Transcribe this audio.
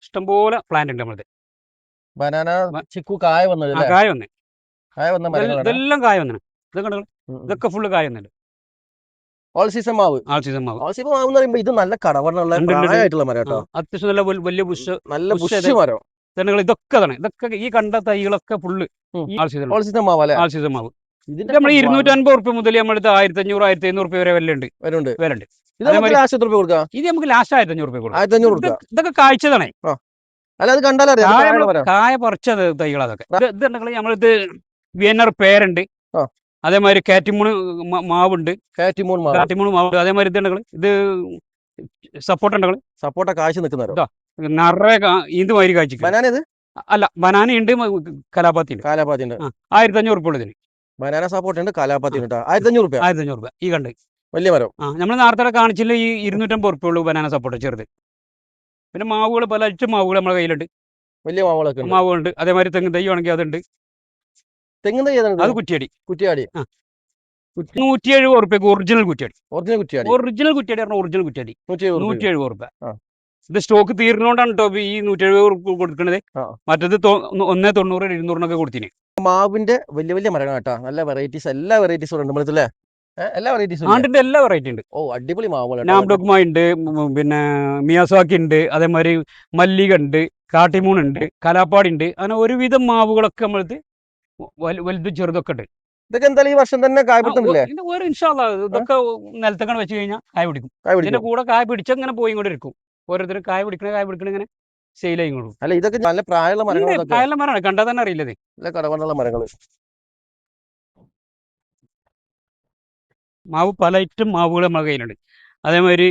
ഇഷ്ടംപോലെ പ്ലാന്റ് ഉണ്ട് നമ്മളത്. ബനാന ചിക്കു കായ വന്നത് അല്ലേ? കായ വന്നേ, കായ വന്ന മരങ്ങളാണ്. ഇതെല്ലാം കായ വന്നു. ഇതൊക്കെ കണ്ടോ, ഇതൊക്കെ ഫുള്ള് കായ വന്നുണ്ട്. ഓൾ സീസൺ മാവ്. ആൾ സീസൺ മാവ്. ഓൾ സീസൺ മാവ് എന്ന് പറയുമ്പോൾ ഇത് നല്ല കടവണ്ണുള്ള പ്രായമായിട്ടുള്ള മരം കേട്ടോ. അത്യാവശ്യം നല്ല വലിയ ബുഷ്, നല്ല ബുഷ് മരം. ഇതൊക്കെ ഈ കണ്ട തൈകളൊക്കെ ഫുള്ള് ഓൾ സീസൺ മാവ് അല്ലേ? ആൾ സീസൺ മാവ്. ഇത് നമ്മൾ 250 റുപ്യ മുതൽ നമ്മളടുത്ത് 1500, 1500 റുപ്യ വരെ വിലയുണ്ട്. ഇത് നമുക്ക് ലാസ്റ്റ് എത്ര രൂപ കൊടുക്കാം? ഇത് നമുക്ക് ലാസ്റ്റ് 1500 റുപ്യ കൊടുക്കാം. 1500 കൊടുക്കാം. ഇതൊക്കെ കാഴ്ചതാണേ. അല്ല അത് കണ്ടാലറിയാം കായ പറിച്ച തൈകൾ അതൊക്കെ. ഇത് നമ്മളിത് വിയന്നർ പേരുണ്ട്, അതേമാതിരി കാറ്റിമൂൺ മാവുണ്ട്, കാറ്റിമൂൺ മാവുണ്ട്. അതേമാതിരി ഇത് സപ്പോർട്ട ഉണ്ട്. സപ്പോർട്ട കാഴ്ച നിൽക്കുന്നവരോ നിറയെ ഇതുമാതിരി കാഴ്ച. ബനാന ഇത് അല്ല, ബനാന ഉണ്ട്, കലാപാത്തി ഉണ്ട്. 1500 റുപ്യ ഉള്ളതിന്. ബനാന സപ്പോർട്ട് ഉണ്ട്, കലാപാത്തി ഉണ്ട്. 1500 റുപ്യ. 1500 റുപ്യ ഈ കണ്ട് വലിയ മരം. നമ്മൾ നേരത്തെ കാണിച്ചില്ല ഈ 250 റുപ്യ ഉള്ളൂ ബനാന സപ്പോർട്ട് ചെറുത്. പിന്നെ മാവുകൾ പല ഐറ്റം മാവുകൾ നമ്മുടെ കയ്യിലുണ്ട്. വലിയ മാവുകളുണ്ട്. അതേമാതിരി തെങ്ങ് തൈ ആണെങ്കിൽ അതുണ്ട്. തെങ്ങ് തൈ അത് കുറ്റിയാടി. 170 റുപ്യക്ക് ഒറിജിനൽ കുറ്റിയാടി. ഒറിജിനൽ കുറ്റിയാടി 170 റുപ്യ. ഇത് സ്റ്റോക്ക് തീർന്നുകൊണ്ടാണ് കേട്ടോ ഈ 170 റുപ്യ കൊടുക്കുന്നത്. മറ്റത് 190, 200 കൊടുത്തിന്. മാവിന്റെ വലിയ വലിയ മരങ്ങൾ കേട്ടോ. നല്ല വെറൈറ്റീസ്, എല്ലാ വെറൈറ്റീസും ഉണ്ട് നമ്മളല്ലേ? എല്ലാ വെറൈറ്റീസും എല്ലാ വെറൈറ്റി ഉണ്ട്. അടിപൊളി മാവുകൾ. നാംഡോക്മ ഉണ്ട്, പിന്നെ മിയാസാക്കി ഉണ്ട്, അതേമാതിരി മല്ലിക ഉണ്ട്, കാട്ടിമൂൺ ഉണ്ട്, കലാപ്പാടി ഉണ്ട്. അങ്ങനെ ഒരുവിധം മാവുകളൊക്കെ നമ്മളത് വലുതും ചെറുതൊക്കെ ഉണ്ട്. ഇതൊക്കെ എന്തായാലും ഈ വർഷം തന്നെ കായ പിടിക്കുന്നില്ലേ? ഇതൊക്കെ നിലത്തൊക്കെ വെച്ച് കഴിഞ്ഞാൽ കായ പിടിക്കും. ഇതിന്റെ കൂടെ കായ പിടിച്ചങ്ങനെ പോയി കൊണ്ട് ഇരിക്കും. ഓരോരുത്തർ കായ പിടിക്കണ ഇങ്ങനെ സെയിൽ ആയിക്കോളും. അല്ല ഇതൊക്കെ നല്ല പ്രായമുള്ള മരമാണ്, കണ്ടാൽ തന്നെ അറിയില്ലത്. നല്ല കടവണ്ണുള്ള മരങ്ങൾ. മാവ് പല ഐറ്റം മാവുകൾ നമ്മുടെ കയ്യിലുണ്ട്. അതേമാതിരി